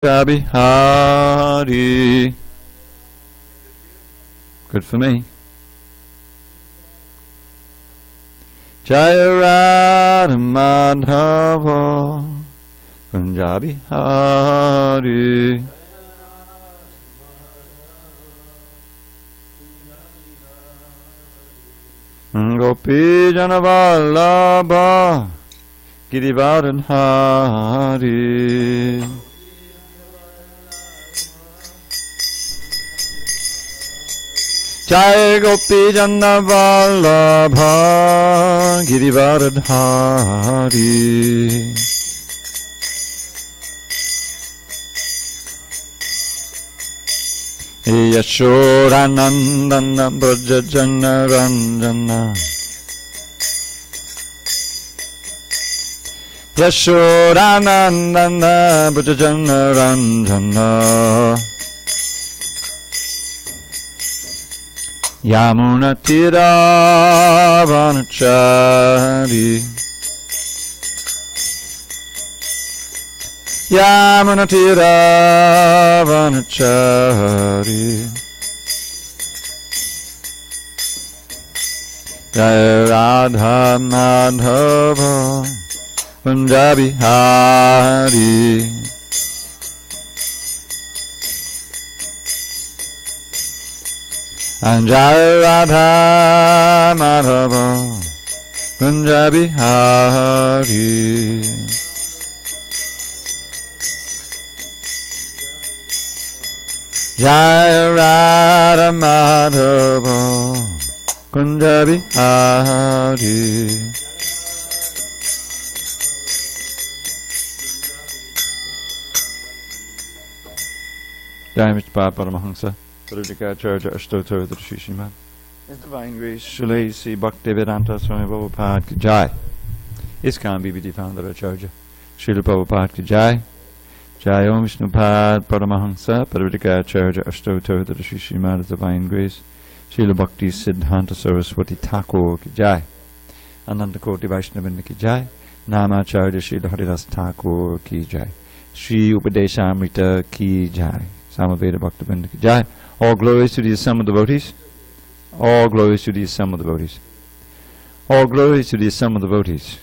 Bihari. Good for me. Jaya Radha Madhava Punjabi Hari. Gopi Janavallabha Girivardhan Hari. Jai Gopi Janavallabha Girivardhan Hari. Yashodanandana Brajajana Ranjana Yashodanandana Brajajana Ranjana Yamuna Tira Vanachari Yamuna Tira Vanachari Jaya Radha Madhava Punjabi Hari. And Jaya Radha Madhava Punjabi Hari. Jaya Radha Madhava Punjabi Hari. Jai Mr. Paramahamsa Parudikacharya Ashtotar Srimad. His Divine Grace Shalai Sri Bhakti Vedanta Swami Prabhupada Ki Jai. ISKCON BBD Founder Acharya Srila Prabhupada Ki Jai. Jai Om Vishnupad Paramahamsa Parudikacharya Ashtotar Srimad. His Divine Grace Srila Bhakti Siddhanta Saraswati Thakur Ki Jai. Ananta Koti Vaishnavinda Ki Jai. Namacharya Srila Haridas Thakur Ki Jai. Sri Upadeshamrita Ki Jai. Samaveda Bhaktivinoda Ki Jai. All glories to the assembled devotees. All glories to the assembled devotees. All glories to the assembled devotees.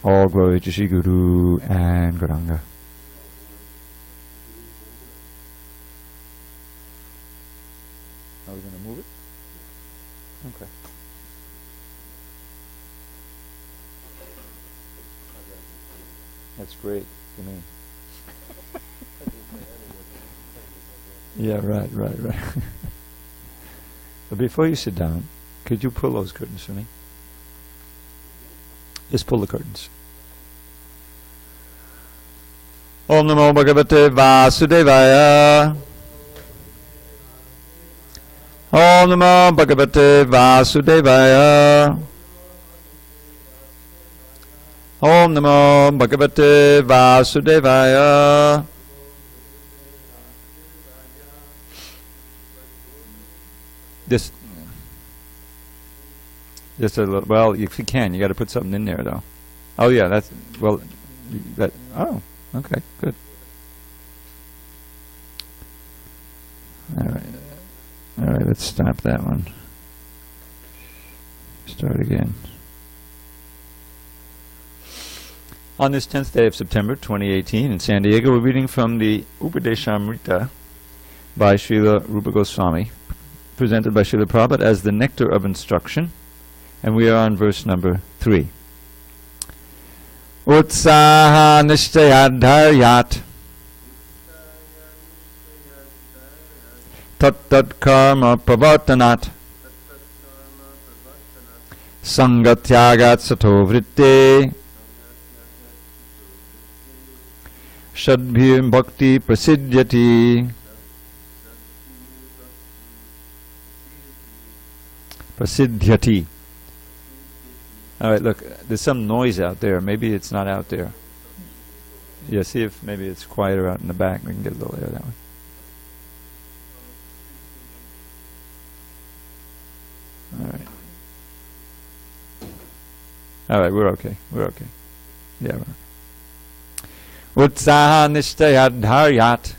All glory to Sri Guru and Gauranga. Are we going to move it? Okay. That's great for me. Yeah, right. But before you sit down, could you pull those curtains for me? Just pull the curtains. Om Namo Bhagavate Vasudevaya. Om Namo Bhagavate Vasudevaya. Om Namo Bhagavate Vasudevaya. Just a little, well, if you can, you got to put something in there, though. Oh, yeah, that's, well, that, oh, okay, good. All right, let's stop that one. Start again. On this 10th day of September 2018 in SanDiego, we're reading from the Upadeshamrita by Srila Rupa Goswami, presented by Srila Prabhupada as the Nectar of Instruction, and we are on verse number 3. Utsaha nishtayadharyat tat karma pravartanat sangatyagat sato vritte shadbhir bhakti prasidhyati. Prasidhyati. All right, look, there's some noise out there. Maybe it's not out there. Yeah, see if maybe it's quieter out in the back. We can get a little air that way. All right, we're okay. Yeah, we're okay. Utsaha nishtayat dharyat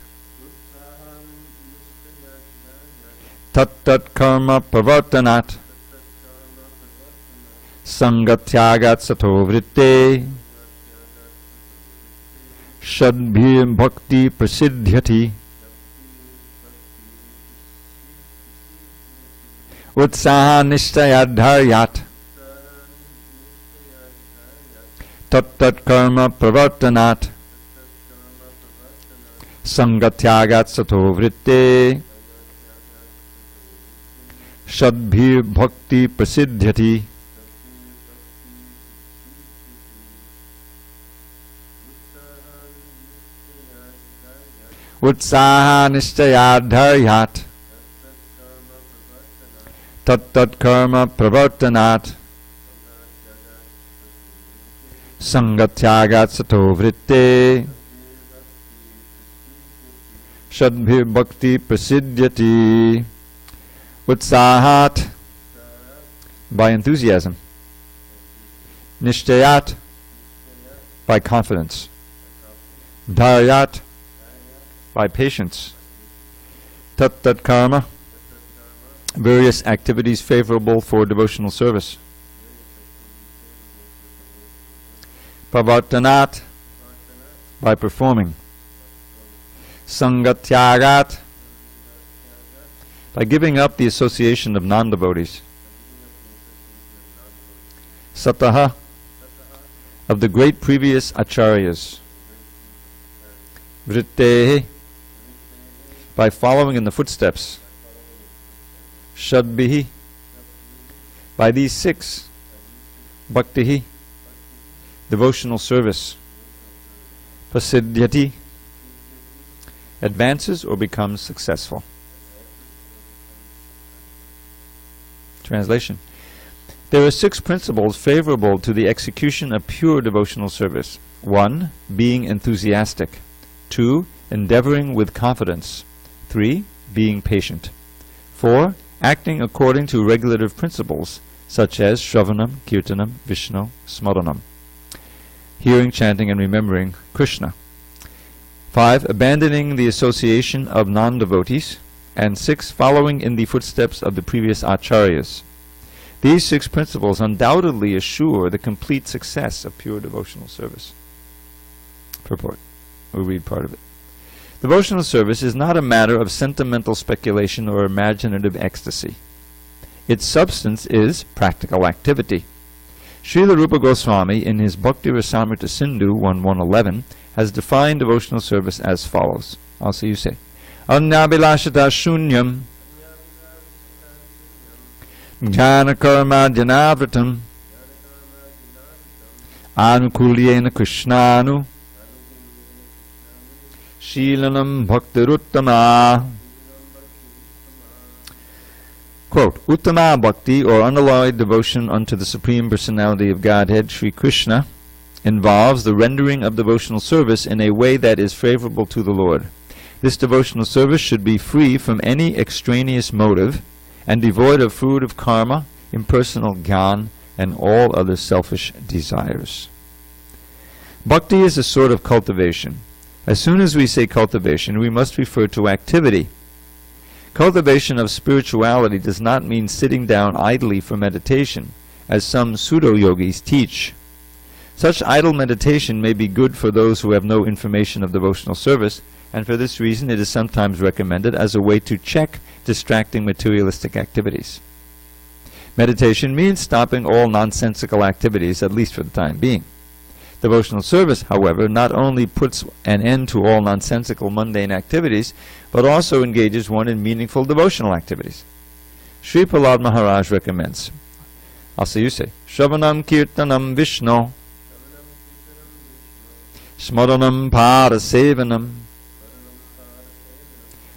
tat karma pravartanat sangatyagat sato vritte shadbhir bhakti prasidhyati. Utsaha nishtayat dharyat tat karma pravartanat sangatyagat sato vritte shadbhir bhakti prasidhyati. Utsaha nishtayat dharyat tat karma pravartanat sangatyagat sato vritte shadbhir bhakti prasidhyati. Utsahat, by enthusiasm. Nishtayat, by confidence. Dharyat, by patience. Tat karma, various activities favorable for devotional service. Pravartanat, by performing. Sangatyagat, by giving up the association of non-devotees. Sataha, of the great previous acharyas. Vrittehi, by following in the footsteps. Shadbihi, by these six. Bhaktihi, devotional service. Prasidhyati, advances or becomes successful. Translation. There are 6 principles favorable to the execution of pure devotional service. 1. Being enthusiastic. 2. Endeavoring with confidence. 3. Being patient. 4. Acting according to regulative principles, such as Shravanam, Kirtanam, Vishnu, Smaranam. Hearing, chanting, and remembering Krishna. 5. Abandoning the association of non-devotees. And 6. Following in the footsteps of the previous acharyas. These 6 principles undoubtedly assure the complete success of pure devotional service. Purport. We'll read part of it. Devotional service is not a matter of sentimental speculation or imaginative ecstasy. Its substance is practical activity. Srila Rupa Goswami, in his Bhakti Rasamrita Sindhu 1.1.11, has defined devotional service as follows. I'll see you say. Anyabilashata shunyam jnana karma janavratam anukulyena krishnanu shilanam bhaktiruttama. Quote, Uttama Bhakti, or unalloyed devotion unto the Supreme Personality of Godhead, Sri Krishna, involves the rendering of devotional service in a way that is favorable to the Lord. This devotional service should be free from any extraneous motive and devoid of fruit of karma, impersonal jnana, and all other selfish desires. Bhakti is a sort of cultivation. As soon as we say cultivation, we must refer to activity. Cultivation of spirituality does not mean sitting down idly for meditation, as some pseudo-yogis teach. Such idle meditation may be good for those who have no information of devotional service, and for this reason it is sometimes recommended as a way to check distracting materialistic activities. Meditation means stopping all nonsensical activities, at least for the time being. Devotional service, however, not only puts an end to all nonsensical mundane activities, but also engages one in meaningful devotional activities. Sri Prahlad Maharaj recommends, I'll see you say, Shravanam Kirtanam Vishnu, Smaranam Parasevanam,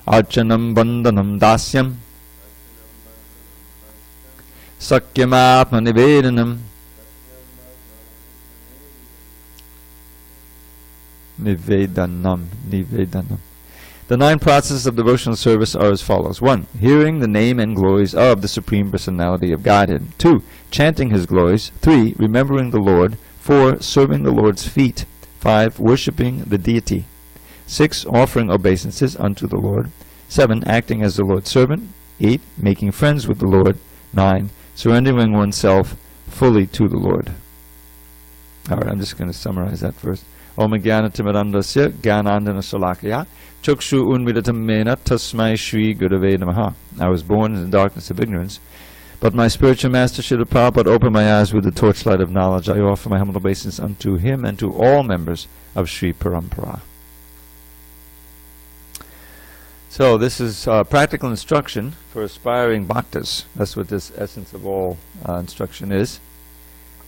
Archanam Bandhanam Dasyam, Sakyam Atma Nivedanam, Nivedanam. The 9 processes of devotional service are as follows. 1. Hearing the name and glories of the Supreme Personality of Godhead. 2. Chanting His glories. 3. Remembering the Lord. 4. Serving the Lord's feet. 5. Worshipping the deity. 6. Offering obeisances unto the Lord. 7. Acting as the Lord's servant. 8. Making friends with the Lord. 9. Surrendering oneself fully to the Lord. Alright, I'm just going to summarize that first. Om Jnana Timirandasya Jnanandana Salakaya Chukshu Unmidatam Mena Tasmai Shri Gurave Namaha. I was born in the darkness of ignorance, but my spiritual master Srila Prabhupada opened my eyes with the torchlight of knowledge. I offer my humble obeisance unto him and to all members of Sri Parampara. So this is practical instruction for aspiring bhaktas. That's what this essence of all instruction is.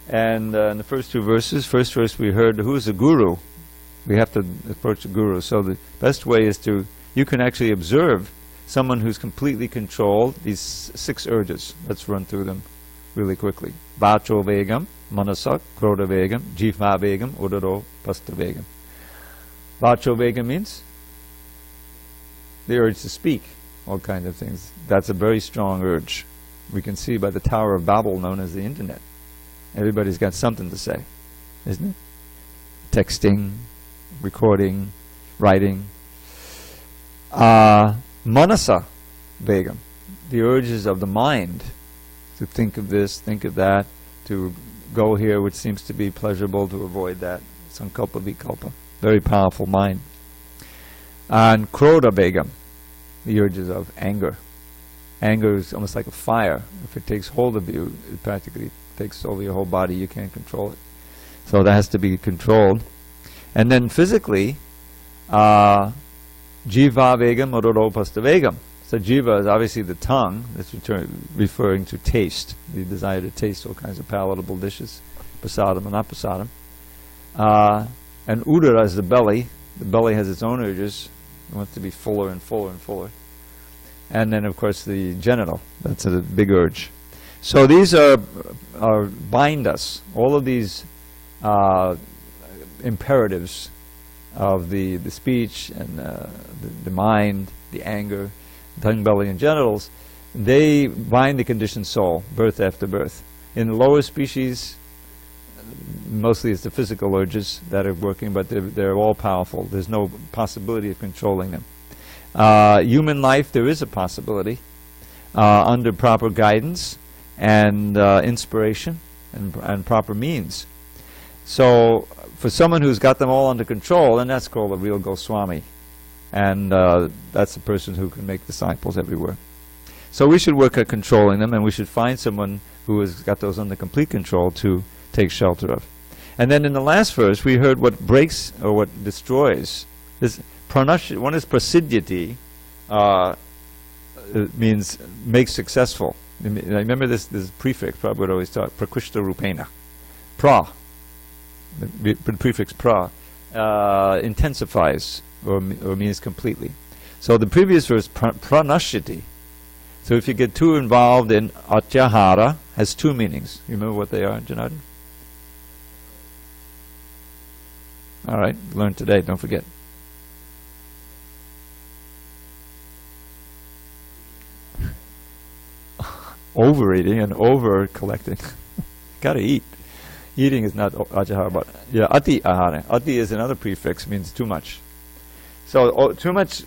And in the first two verses, first verse we heard, who is a guru? We have to approach the guru. So the best way is you can actually observe someone who's completely controlled these 6 urges. Let's run through them really quickly. Vacho vegam, manasak, krodha vegam, jihva vegam, udaro, pasta vegam. Vacho vegam means the urge to speak, all kinds of things. That's a very strong urge. We can see by the Tower of Babel, known as the Internet. Everybody's got something to say, isn't it? Texting, recording, writing. Manasa vegam, the urges of the mind, to think of this, think of that, to go here which seems to be pleasurable, to avoid that. Sankalpa vikalpa, very powerful mind. And krodha vegam, the urges of anger. Anger is almost like a fire. If it takes hold of you, it practically takes over your whole body. You can't control it. So that has to be controlled. And then physically, jiva vegam odoro pasta vegam. So jiva is obviously the tongue. That's referring to taste, the desire to taste all kinds of palatable dishes, prasadam and aprasadam. And udara is the belly. The belly has its own urges. It wants to be fuller and fuller and fuller. And then, of course, the genital. That's a big urge. So these are bind us. All of these imperatives of the speech and the mind, the anger, tongue, belly, and genitals, they bind the conditioned soul, birth after birth. In the lower species, mostly it's the physical urges that are working, but they're all powerful. There's no possibility of controlling them. Human life, there is a possibility under proper guidance and inspiration and proper means. So for someone who's got them all under control, then that's called a real Goswami. And that's the person who can make disciples everywhere. So we should work at controlling them, and we should find someone who has got those under complete control to take shelter of. And then in the last verse, we heard what breaks or what destroys. This one is prasiddhyati, it means make successful. Remember this prefix, Prabhupada would always talk, prakrishta rupena. Pra, the prefix pra, intensifies or means completely. So the previous verse, pranashyati. So if you get too involved in atyahara, has 2 meanings. You remember what they are, Janardhan? All right, learn today, don't forget. Overeating and over collecting. Gotta eat. Eating is not ajahara, but yeah, ati ahara. Ati is another prefix, means too much. So too much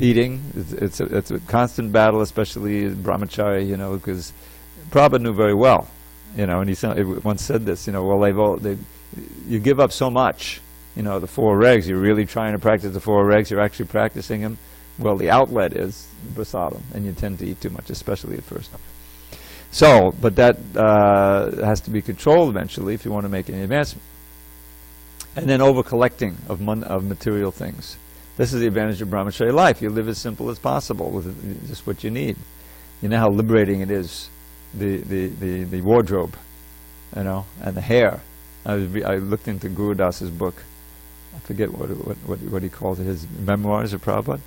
eating, it's a constant battle, especially in brahmachari, because Prabhupada knew very well, and he once said this, well, you give up so much, the 4 regs, you're really trying to practice the 4 regs, you're actually practicing them. Well, the outlet is prasadam, and you tend to eat too much, especially at first. So, but that has to be controlled eventually if you want to make any advancement. And then over-collecting of material things. This is the advantage of brahmachari life. You live as simple as possible with just what you need. You know how liberating it is, the wardrobe, and the hair. I looked into Guru Das's book. I forget what he called it, his memoirs of Prabhupada.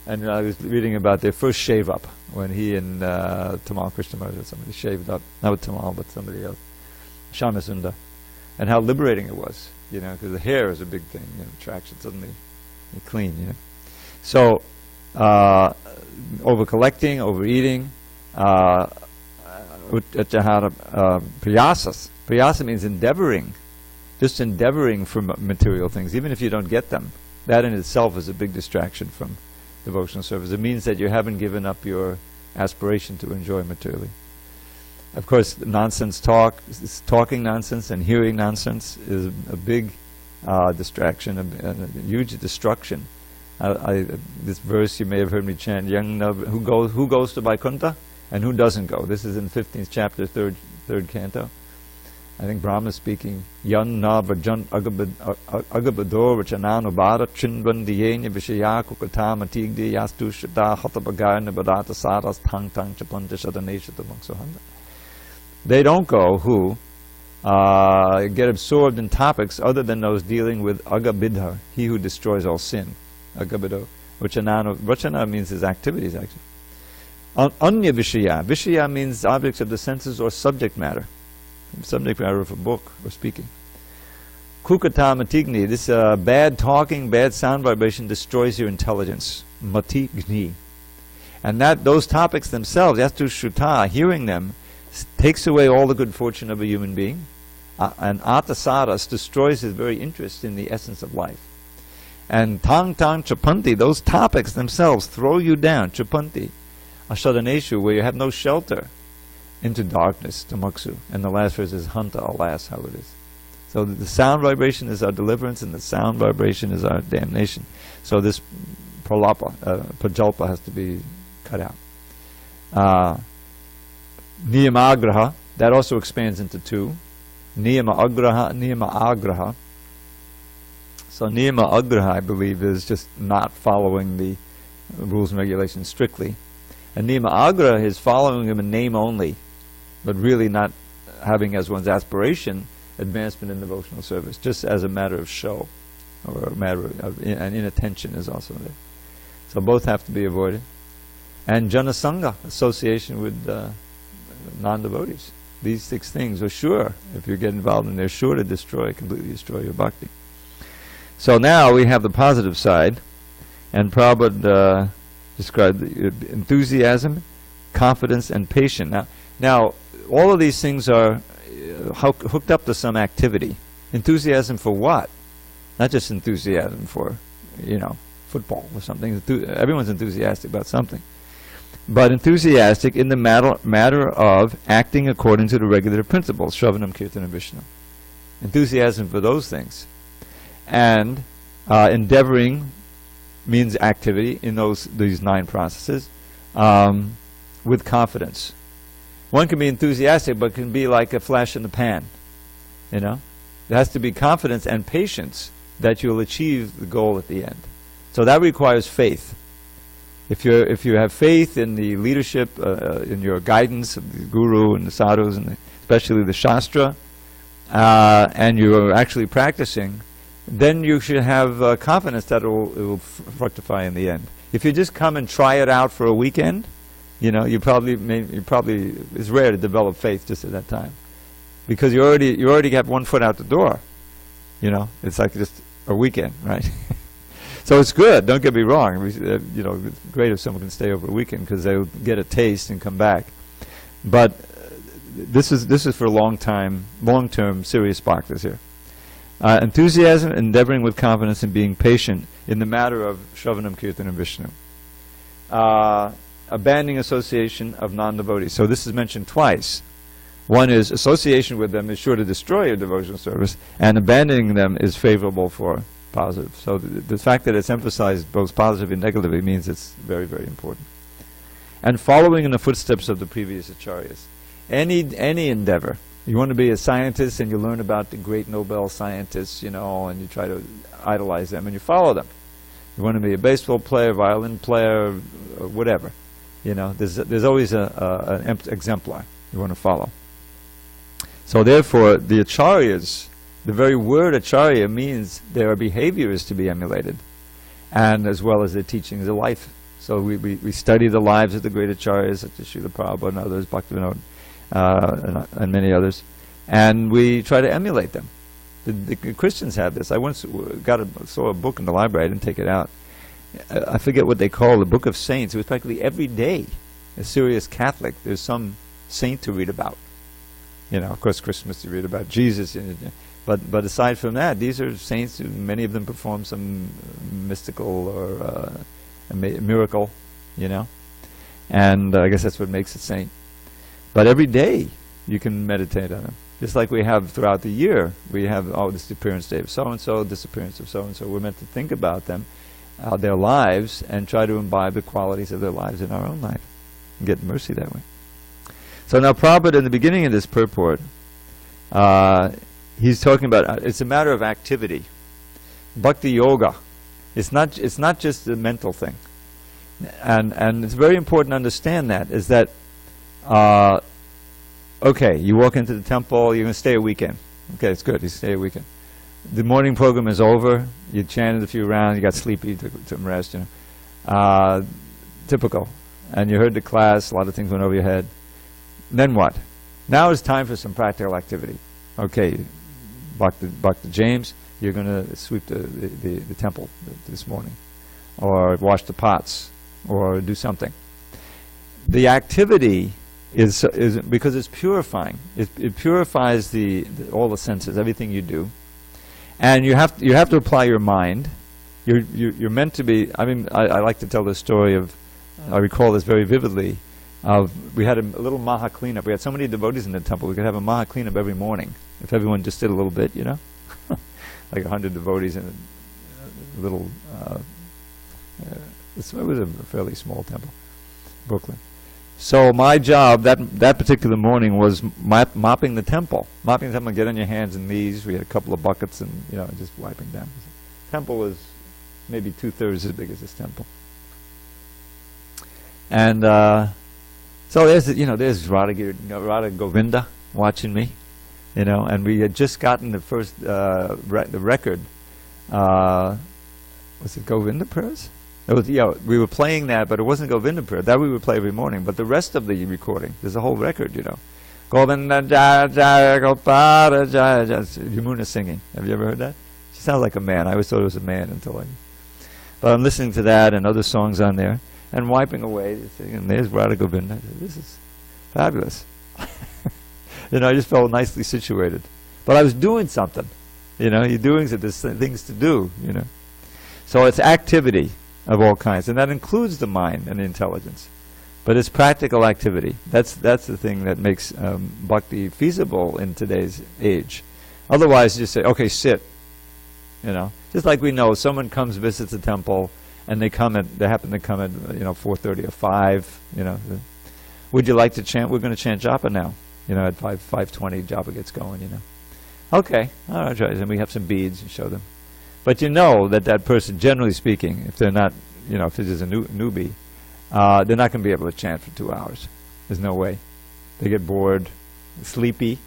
And I was reading about their first shave up when he and Tamal Krishnamurti or somebody shaved up, not with Tamal but somebody else, Shamasunda, and how liberating it was, because the hair is a big thing, attraction, suddenly you're clean, So, over collecting, overeating, priyasas. Priyasa means endeavoring just endeavoring for material things, even if you don't get them, that in itself is a big distraction from devotional service. It means that you haven't given up your aspiration to enjoy materially. Of course, nonsense talking nonsense and hearing nonsense is a big distraction, a huge destruction. This verse you may have heard me chant: who goes to Vaikuntha and who doesn't go. This is in 15th chapter, third canto. I think Brahma is speaking. Yan na vajan agabador vachanano bhara chinvandiyenya vishaya kukatama tigdi yastu shada hatabagarna badata saras tang tang chapanta shadanesha tamangsohanda. They don't go who get absorbed in topics other than those dealing with agabidhar, he who destroys all sin. Agabidho. Vachana means his activities, actually. Anya vishaya. Vishaya means objects of the senses or subject matter. Subject matter of a book or speaking. Kukata matigni. This bad talking, bad sound vibration destroys your intelligence. Matigni. And those topics themselves, yastu shuta, hearing them, takes away all the good fortune of a human being. And atasaras destroys his very interest in the essence of life. And tang tang chapanti, those topics themselves throw you down, chapanti, ashadaneshu, where you have no shelter, into darkness, tamaksu. And the last verse is hanta, alas, how it is. So the sound vibration is our deliverance, and the sound vibration is our damnation. So this prajalpa has to be cut out. Niyamagraha, that also expands into two. Niyama agraha, niyama agraha. So niyama agraha, I believe, is just not following the rules and regulations strictly. And niyama agraha is following them in name only, but really not having as one's aspiration advancement in devotional service, just as a matter of show, or a matter of and inattention is also there. So both have to be avoided. And janasanga, association with non-devotees. These 6 things are sure, if you get involved in, they're sure to completely destroy your bhakti. So now we have the positive side, and Prabhupada described the enthusiasm, confidence, and patience. Now, all of these things are hooked up to some activity. Enthusiasm for what? Not just enthusiasm for, football or something. Everyone's enthusiastic about something. But enthusiastic in the matter of acting according to the regular principles, Shravanam, Kirtanam, Vishnu. Enthusiasm for those things. And endeavoring means activity in these 9 processes with confidence. One can be enthusiastic, but can be like a flash in the pan. There has to be confidence and patience that you'll achieve the goal at the end. So that requires faith. If you have faith in the leadership, in your guidance of the guru and the sadhus, and especially the shastra, and you are actually practicing, then you should have confidence that it will fructify in the end. If you just come and try it out for a weekend, you probably it's rare to develop faith just at that time, because you already got one foot out the door. It's like just a weekend, right? So it's good. Don't get me wrong. It's great if someone can stay over a weekend because they'll get a taste and come back. But this is for long-term serious practice here. Enthusiasm, endeavoring with confidence, and being patient in the matter of Shravanam, Kirtanam, Vishnu. Abandoning association of non-devotees. So this is mentioned twice. One is association with them is sure to destroy your devotional service, and abandoning them is favorable for positive. So the fact that it's emphasized both positive and negatively means it's very, very important. And following in the footsteps of the previous acharyas. Any endeavor. You want to be a scientist and you learn about the great Nobel scientists, and you try to idolize them and you follow them. You want to be a baseball player, violin player, or whatever. There's always an exemplar you want to follow. So therefore, the acharyas, the very word acharya means their behavior is to be emulated, and as well as their teachings of life. So we study the lives of the great acharyas, such as Srila Prabhupada and others, Bhaktivinoda, and many others, and we try to emulate them. The Christians have this. I once saw a book in the library. I didn't take it out. I forget what they call the Book of Saints. It was practically every day, a serious Catholic, there's some saint to read about. Of course, Christmas you read about Jesus, But aside from that, these are saints who, many of them perform some mystical or a miracle, you know. And I guess that's what makes a saint. But every day you can meditate on them. Just like we have throughout the year, we have, this disappearance day of so-and-so, disappearance of so-and-so. We're meant to think about them, their lives, and try to imbibe the qualities of their lives in our own life, and get mercy that way. So now Prabhupada, in the beginning of this purport, he's talking about, it's a matter of activity. Bhakti yoga. It's not just a mental thing. And it's very important to understand that, is that, okay, you walk into the temple, you're going to stay a weekend. Okay, it's good, you stay a weekend. The morning program is over, you chanted a few rounds, you got sleepy, took some rest, you know. Typical. And you heard the class, a lot of things went over your head. Then what? Now it's time for some practical activity. Okay, Bhakti James, you're going to sweep the temple this morning, or wash the pots, or do something. The activity is because it's purifying. It purifies all the senses, everything you do, and you have to apply your mind. You're meant to be. I mean, I like to tell this story of. I recall this very vividly. We had a little Maha cleanup. We had so many devotees in the temple. We could have a Maha cleanup every morning if everyone just did a little bit, you know, like 100 devotees in a little. It was a fairly small temple, Brooklyn. So my job that particular morning was mopping the temple. Mopping the temple, get on your hands and knees. We had a couple of buckets and, you know, just wiping down. The temple was maybe 2/3 as big as this temple. And so there's Radha Govinda watching me, you know, and we had just gotten the first the record. Was it Govinda prayers? It was, we were playing that, but it wasn't Govinda prayer. That we would play every morning. But the rest of the recording, there's a whole record, you know. Govinda Jaya Jaya Gopala Jaya Jaya. Yamuna singing. Have you ever heard that? She sounds like a man. I always thought it was a man but I'm listening to that and other songs on there and wiping away. And there's Radha Govinda. This is fabulous. You know, I just felt nicely situated. But I was doing something. You know, you're doing there's things to do, you know. So it's activity of all kinds, and that includes the mind and the intelligence. But it's practical activity. That's the thing that makes bhakti feasible in today's age. Otherwise, you just say, okay, sit. You know, just like we know, someone comes, visits the temple, and they happen to come at 4:30 or 5. You know, would you like to chant? We're going to chant japa now. You know, at 5:20, japa gets going. You know, okay, all right, and we have some beads and show them. But you know that person, generally speaking, if they're not, if it is a newbie, they're not going to be able to chant for 2 hours. There's no way. They get bored, sleepy,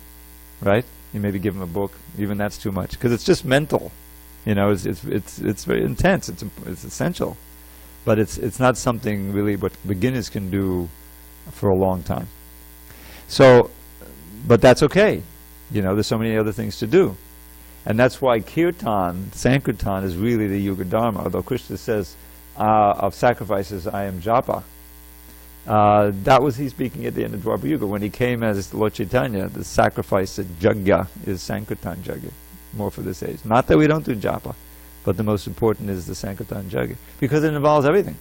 right? You maybe give them a book. Even that's too much because it's just mental. You know, it's very intense. It's essential, but it's not something really what beginners can do for a long time. So, but that's okay. You know, there's so many other things to do. And that's why Kirtan, Sankirtan, is really the Yuga Dharma. Although Krishna says, of sacrifices I am japa. That was he speaking at the end of Dwapara Yuga. When he came as Lord Chaitanya, the sacrifice at Jagya is Sankirtan Jagya, more for this age. Not that we don't do japa, but the most important is the Sankirtan Jagya. Because it involves everything.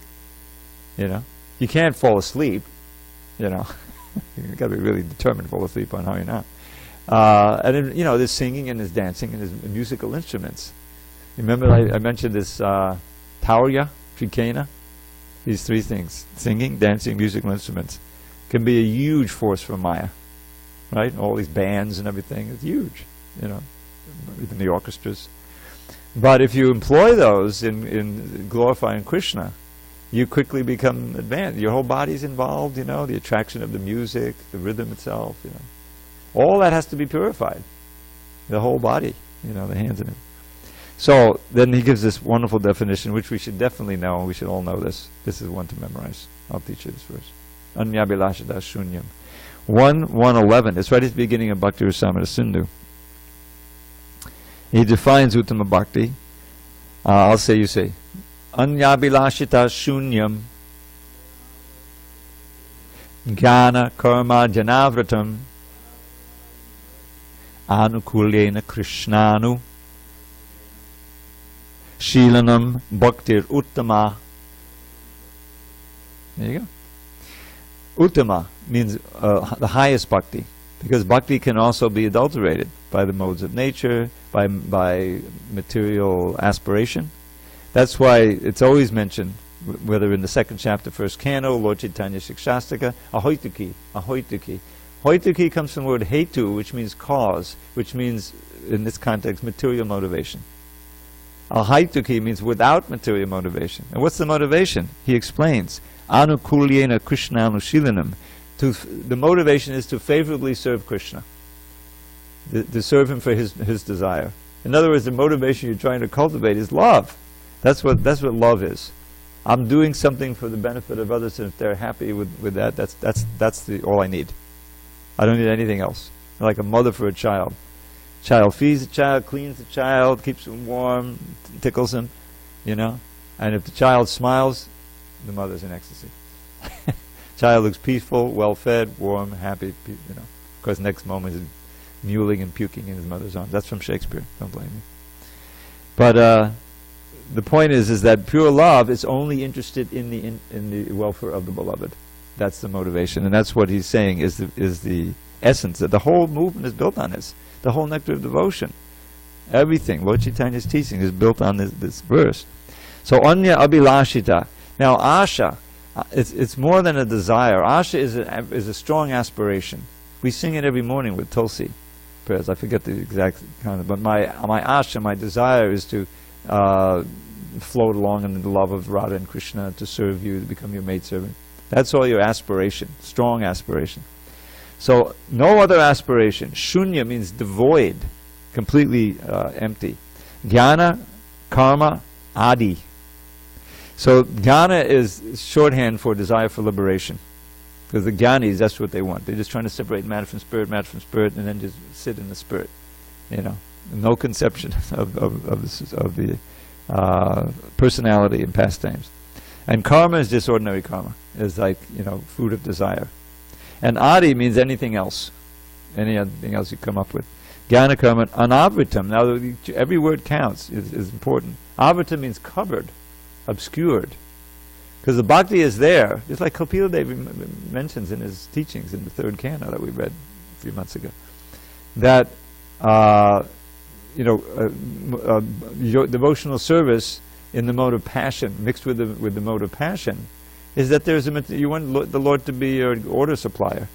You know? You can't fall asleep, you know. You've got to be really determined to fall asleep on how you're not. And then, there's singing and there's dancing and there's musical instruments. Remember I mentioned this Taurya, Trikena? These three things, singing, dancing, musical instruments, can be a huge force for Maya. Right? All these bands and everything, it's huge, even the orchestras. But if you employ those in glorifying Krishna, you quickly become advanced. Your whole body's involved, the attraction of the music, the rhythm itself, All that has to be purified. The whole body, the hands and it. So then he gives this wonderful definition, which we should definitely know. We should all know this. This is one to memorize. I'll teach you this verse. Anyabhilashada shunyam. 1:111. It's right at the beginning of Bhakti Rasamrita Sindhu. He defines Uttama Bhakti. I'll say, you say. Anyabhilashita shunyam. Jnana karma janavratam. anukulyena krishnanu shilanam bhaktir uttama. There you go. Uttama means the highest bhakti, because bhakti can also be adulterated by the modes of nature, by material aspiration. That's why it's always mentioned, whether in the second chapter, first canto, Lord Chaitanya Shikshastika, ahoituki, ahoituki. Hoituki comes from the word hetu, which means cause, which means, in this context, material motivation. Ahaituki means without material motivation. And what's the motivation? He explains, anukulyena krishnanushilanam. The motivation is to favorably serve Krishna, to serve him for his desire. In other words, the motivation you're trying to cultivate is love. That's what love is. I'm doing something for the benefit of others, and if they're happy with that, that's all I need. I don't need anything else. Like a mother for a child. Child feeds the child, cleans the child, keeps him warm, tickles him, And if the child smiles, the mother's in ecstasy. Child looks peaceful, well-fed, warm, happy, Of course, next moment he's mewling and puking in his mother's arms. That's from Shakespeare. Don't blame me. But the point is that pure love is only interested in the welfare of the beloved. That's the motivation, and that's what he's saying is the essence. That the whole movement is built on this. The whole nectar of devotion, everything, Lord Chaitanya's teaching is built on this verse. So anya abhilashita. Now asha, it's more than a desire. Asha is a strong aspiration. We sing it every morning with Tulsi prayers. I forget the exact kind of, but my asha, my desire is to float along in the love of Radha and Krishna, to serve you, to become your maidservant. That's all your aspiration, strong aspiration. So no other aspiration. Shunya means devoid, completely empty. Jnana, karma, adi. So jnana is shorthand for desire for liberation. Because the jnanis, that's what they want. They're just trying to separate matter from spirit, and then just sit in the spirit. No conception of the personality and pastimes. And karma is just ordinary karma. It's like, fruit of desire. And adi means anything else. Anything else you come up with. Jnana karma, anavritam. Now, every word counts, is important. Avrita means covered, obscured. Because the bhakti is there, just like Kapila Devi mentions in his teachings in the third canto that we read a few months ago. That, your devotional service in the mode of passion, mixed with the mode of passion, is that you want the Lord to be your order supplier.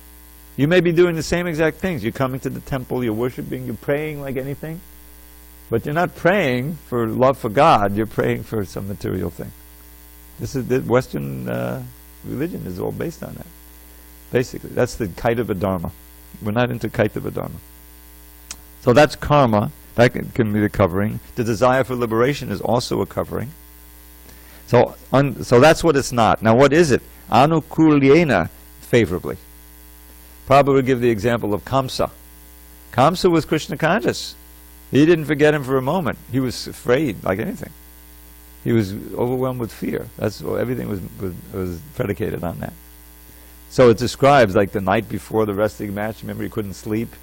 You may be doing the same exact things. You're coming to the temple, you're worshiping, you're praying like anything, but you're not praying for love for God, you're praying for some material thing. This is the Western religion is all based on that. Basically, that's the kaitava dharma. We're not into kaitava dharma. So that's karma. That can be the covering. The desire for liberation is also a covering. So that's what it's not. Now what is it? Anukulyena, favorably. Prabhupada would give the example of Kamsa. Kamsa was Krishna conscious. He didn't forget him for a moment. He was afraid like anything. He was overwhelmed with fear. Everything was predicated on that. So it describes like the night before the wrestling match. Remember, he couldn't sleep.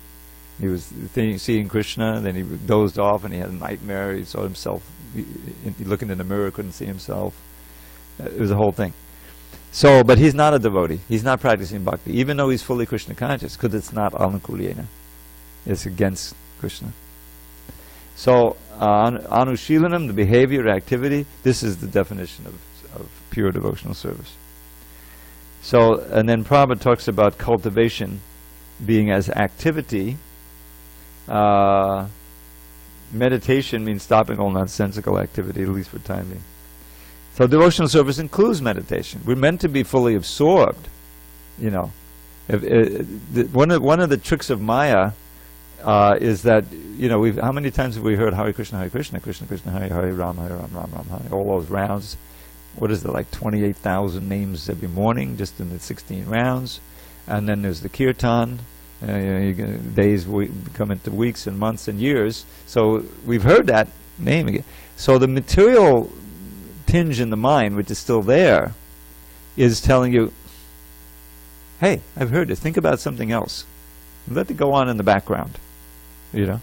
He was seeing Krishna, then he dozed off and he had a nightmare. He saw himself, he looking in the mirror, couldn't see himself. It was a whole thing. So, but he's not a devotee. He's not practicing bhakti, even though he's fully Krishna conscious, because it's not anukulyena. It's against Krishna. So, anushilanam, the behavior, activity, this is the definition of pure devotional service. So, and then Prabhupada talks about cultivation being as activity. Meditation means stopping all nonsensical activity, at least for time being. So devotional service includes meditation. We're meant to be fully absorbed. One of the tricks of Maya is that, how many times have we heard Hare Krishna, Krishna Krishna, Hare Ram, Ram Hare, all those rounds. What is it, like 28,000 names every morning, just in the 16 rounds. And then there's the kirtan. Days come into weeks and months and years. So we've heard that name again. So the material tinge in the mind, which is still there, is telling you, hey, I've heard it. Think about something else. Let it go on in the background. you know.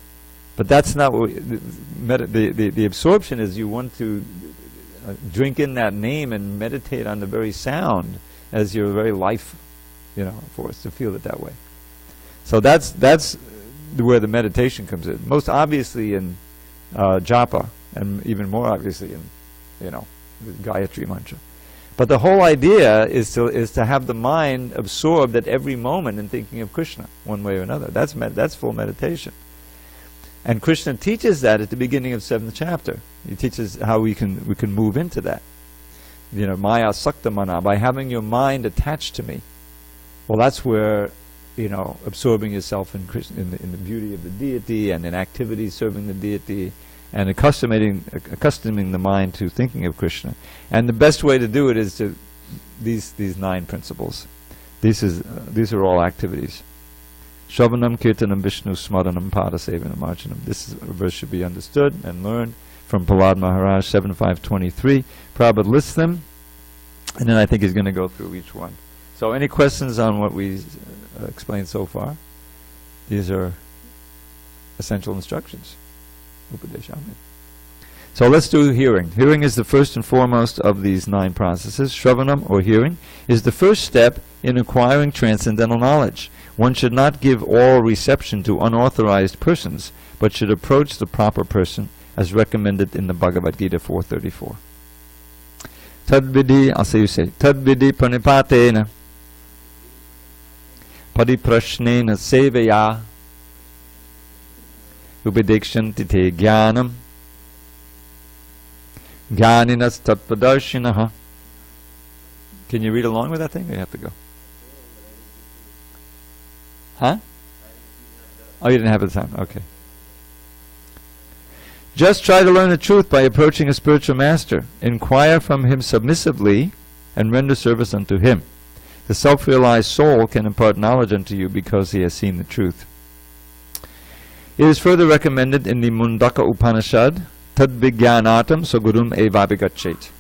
But that's not what the absorption is. You want to drink in that name and meditate on the very sound as your very life, you know, force, to feel it that way. So that's where the meditation comes in. Most obviously in japa, and even more obviously in, you know, the Gayatri mantra. But the whole idea is to have the mind absorbed at every moment in thinking of Krishna, one way or another. That's full meditation. And Krishna teaches that at the beginning of 7th chapter. He teaches how we can move into that. You know, maya sakta mana, by having your mind attached to me. Well, that's where, you know, absorbing yourself in Krishna, in the beauty of the deity, and in activities serving the deity, and accustoming the mind to thinking of Krishna. And the best way to do it is to these 9 principles. These are all activities. Shravanam, Kirtanam, Vishnu, Smaranam, Padasevanam, Archanam. This verse should be understood and learned from Prahlad Maharaj, 7.5.23. Prabhupada lists them, and then I think he's going to go through each one. So any questions on what we explained so far? These are essential instructions. Upadeshamit. So let's do hearing. Hearing is the first and foremost of these 9 processes. Shravanam, or hearing, is the first step in acquiring transcendental knowledge. One should not give all reception to unauthorized persons, but should approach the proper person as recommended in the Bhagavad Gita 4.34. Tadvidi, I'll say you say, Tadvidi pranipatena pariprashnena sevaya upadekshanti te jnanam jnaninas tatpadarshinaha. Can you read along with that thing, or you have to go? Huh? Oh, you didn't have the time. Okay. Just try to learn the truth by approaching a spiritual master. Inquire from him submissively and render service unto him. The self-realized soul can impart knowledge unto you because he has seen the truth. It is further recommended in the Mundaka Upanishad, Tad Vigyanatam Sagurum Evabhigachet.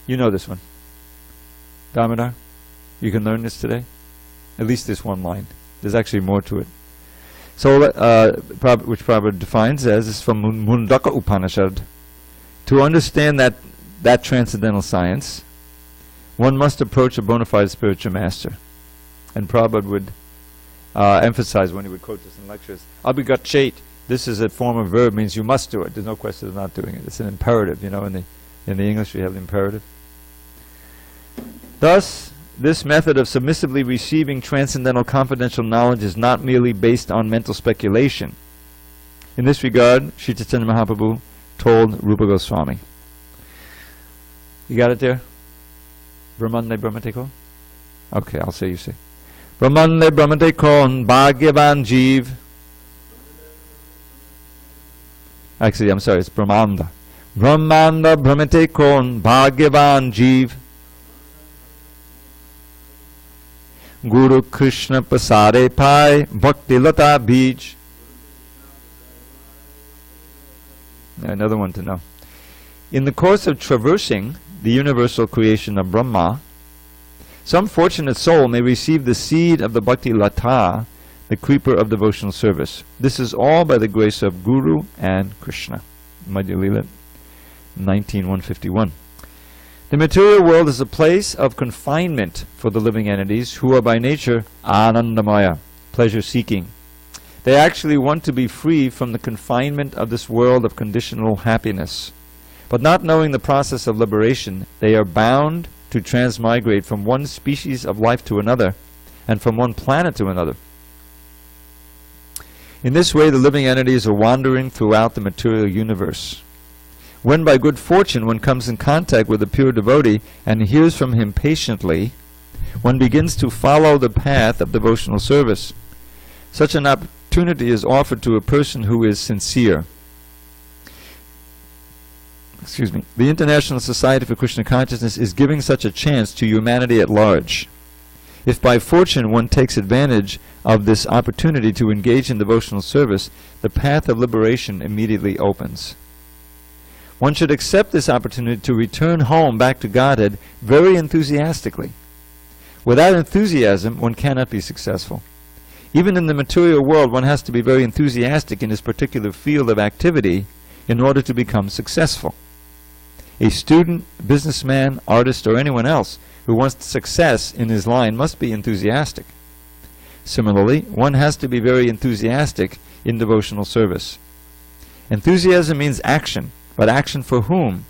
You know this one. Damodar, you can learn this today? At least this one line. There's actually more to it. So, which Prabhupada defines as, is from Mundaka Upanishad. To understand that transcendental science, one must approach a bona fide spiritual master. And Prabhupada would emphasize when he would quote this in lectures, Abhigachet. This is a form of verb, means you must do it. There's no question of not doing it. It's an imperative, you know, in the English we have the imperative. Thus, this method of submissively receiving transcendental confidential knowledge is not merely based on mental speculation. In this regard, Sri Chaitanya Mahaprabhu told Rupa Goswami. You got it there? Brahmande Brahmate Kon? Okay, I'll say you say. Brahmande Brahmate Kon Bhagyavan Jeev. Actually, I'm sorry, it's Brahmanda. Brahmanda Brahmate Kon Bhagyavan Jeev. Guru Krishna Pasare Pai Bhakti Lata Bij. Another one to know. In the course of traversing the universal creation of Brahma, some fortunate soul may receive the seed of the Bhakti Lata, the creeper of devotional service. This is all by the grace of Guru and Krishna. Madhya Lila 19.151. The material world is a place of confinement for the living entities who are by nature anandamaya, pleasure-seeking. They actually want to be free from the confinement of this world of conditional happiness. But not knowing the process of liberation, they are bound to transmigrate from one species of life to another, and from one planet to another. In this way, the living entities are wandering throughout the material universe. When by good fortune one comes in contact with a pure devotee and hears from him patiently, one begins to follow the path of devotional service. Such an opportunity is offered to a person who is sincere. The International Society for Krishna Consciousness is giving such a chance to humanity at large. If by fortune one takes advantage of this opportunity to engage in devotional service, the path of liberation immediately opens. One should accept this opportunity to return home back to Godhead very enthusiastically. Without enthusiasm, one cannot be successful. Even in the material world, one has to be very enthusiastic in his particular field of activity in order to become successful. A student, businessman, artist, or anyone else who wants success in his line must be enthusiastic. Similarly, one has to be very enthusiastic in devotional service. Enthusiasm means action, but action for whom?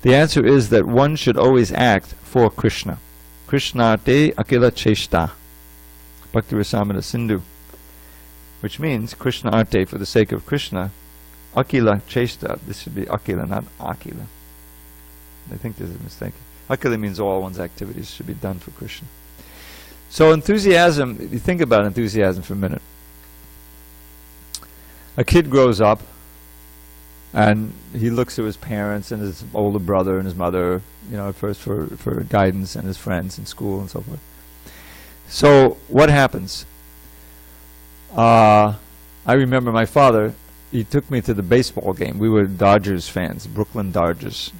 The answer is that one should always act for Krishna. Krishnate akila cheshta. Bhakti Rasamrita Sindhu. Which means, Krishna arte, for the sake of Krishna. Akila cheshta. This should be akila, not akila. I think there's a mistake. Akila means all one's activities should be done for Krishna. So enthusiasm, if you think about enthusiasm for a minute. A kid grows up and he looks to his parents and his older brother and his mother, at first for guidance, and his friends in school and so forth. So what happens? I remember my father, he took me to the baseball game. We were Dodgers fans, Brooklyn Dodgers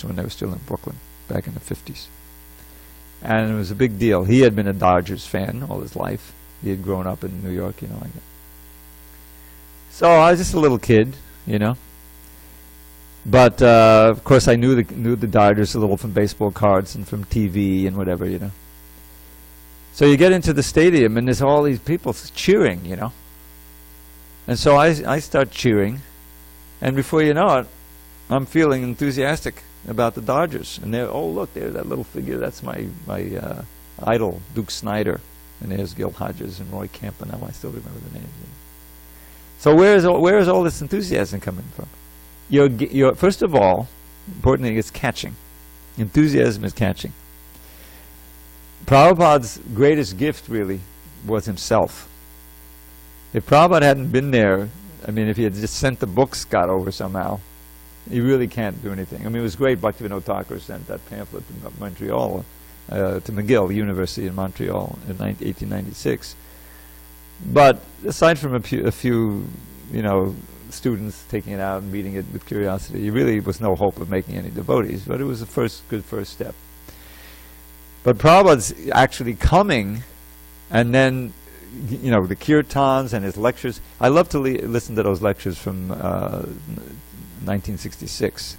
when they were still in Brooklyn back in the 50s. And it was a big deal. He had been a Dodgers fan all his life. He had grown up in New York, like that. So I was just a little kid, But of course I knew the Dodgers a little from baseball cards and from TV and whatever, So you get into the stadium and there's all these people cheering, And so I start cheering, and before you know it, I'm feeling enthusiastic about the Dodgers. And they're, oh look, there's that little figure, that's my idol, Duke Snyder. And there's Gil Hodges and Roy Campanella, I still remember the names. So where is all this enthusiasm coming from? First of all, important thing is catching. Enthusiasm is catching. Prabhupada's greatest gift really was himself. If Prabhupada hadn't been there, if he had just sent the books got over somehow, he really can't do anything. It was great Bhaktivinoda Thakur sent that pamphlet to Montreal, to McGill University in Montreal in 1896. But aside from a few, students taking it out and reading it with curiosity, there really was no hope of making any devotees, but it was a good first step. But Prabhupada's actually coming, and then, the kirtans and his lectures. I love to listen to those lectures from 1966,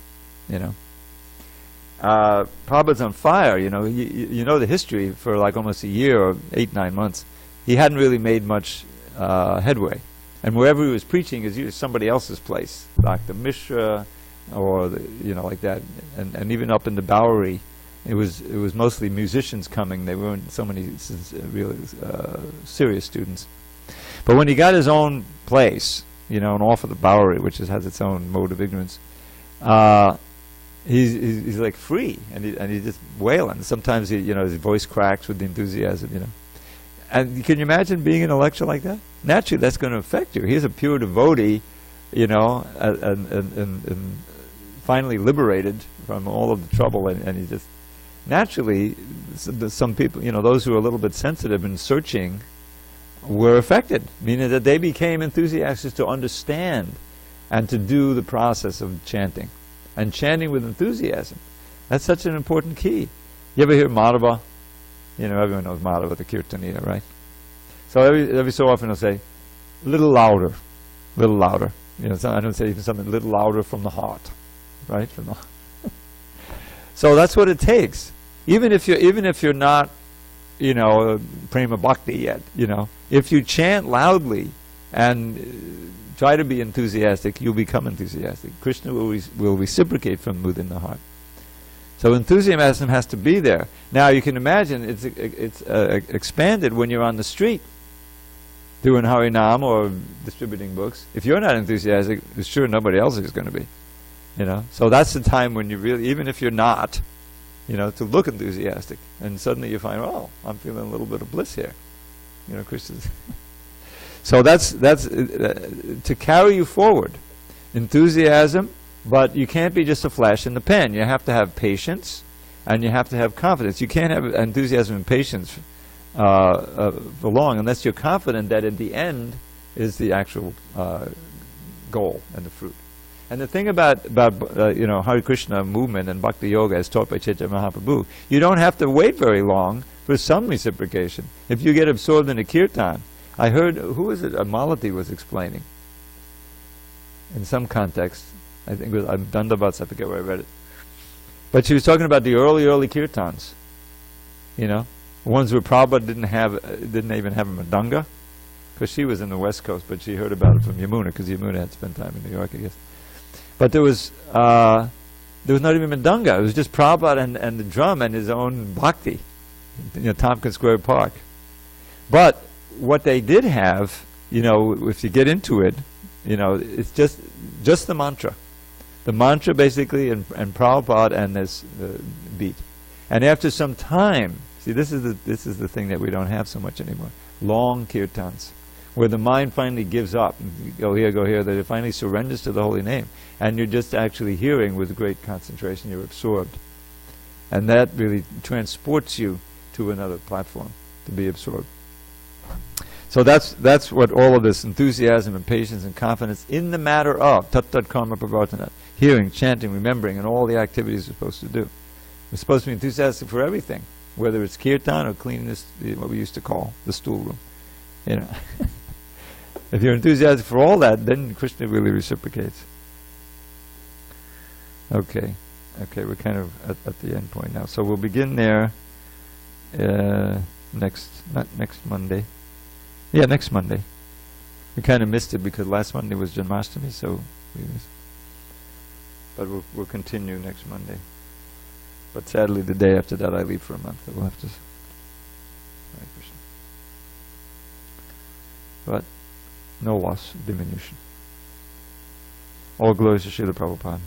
Prabhupada's on fire, you know the history for like almost a year or 8-9 months. He hadn't really made much headway. And wherever he was preaching is usually somebody else's place, Dr. Mishra, or like that. And even up in the Bowery, it was mostly musicians coming. They weren't so many really serious students. But when he got his own place, and off of the Bowery, which has its own mode of ignorance, he's like free, and he's just wailing. Sometimes his voice cracks with the enthusiasm, And can you imagine being in a lecture like that? Naturally, that's going to affect you. He's a pure devotee, and finally liberated from all of the trouble, and he just naturally, some people, those who are a little bit sensitive and searching, were affected, meaning that they became enthusiastic to understand and to do the process of chanting, and chanting with enthusiasm. That's such an important key. You ever hear Madhava? Everyone knows Madhava, the Kirtaniya, right? So every so often I'll say, a little louder. I don't say even something a little louder from the heart, right? So that's what it takes. Even if you're not, prema bhakti yet, if you chant loudly and try to be enthusiastic, you'll become enthusiastic. Krishna will reciprocate from within the heart. So enthusiasm has to be there. Now you can imagine it's expanded when you're on the street doing Harinam or distributing books. If you're not enthusiastic, it's sure nobody else is going to be. So that's the time when you really, even if you're not, to look enthusiastic, and suddenly you find, oh, I'm feeling a little bit of bliss here. Krishna's. So that's to carry you forward. Enthusiasm. But you can't be just a flash in the pan. You have to have patience, and you have to have confidence. You can't have enthusiasm and patience for long unless you're confident that at the end is the actual goal and the fruit. And the thing about Hare Krishna movement and Bhakti Yoga as taught by Chaitanya Mahaprabhu, you don't have to wait very long for some reciprocation. If you get absorbed in a kirtan, I heard, who was it? Malati was explaining in some context. I think it was Dandavats, I forget where I read it. But she was talking about the early kirtans. You know, ones where Prabhupada didn't even have a madanga, because she was in the West Coast, but she heard about it from Yamuna, because Yamuna had spent time in New York, I guess. But there was not even madanga. It was just Prabhupada and the drum and his own bhakti, Tompkins Square Park. But what they did have, if you get into it, it's just the mantra. The mantra basically, and Prabhupada and this beat. And after some time, see, this is the thing that we don't have so much anymore. Long kirtans, where the mind finally gives up. Go here, that it finally surrenders to the holy name. And you're just actually hearing with great concentration, you're absorbed. And that really transports you to another platform, to be absorbed. So that's what all of this enthusiasm and patience and confidence in the matter of tat karma pravartana, hearing, chanting, remembering, and all the activities we're supposed to do. We're supposed to be enthusiastic for everything, whether it's kirtan or cleaning this, what we used to call the stool room. If you're enthusiastic for all that, then Krishna really reciprocates. Okay, we're kind of at the end point now. So we'll begin there not next Monday. Yeah, next Monday. We kind of missed it because last Monday was Janmashtami, so we missed. But we'll continue next Monday. But sadly, the day after that, I leave for a month. So we'll have to. Hare Krishna. But no loss, diminution. All glories to Srila Prabhupada.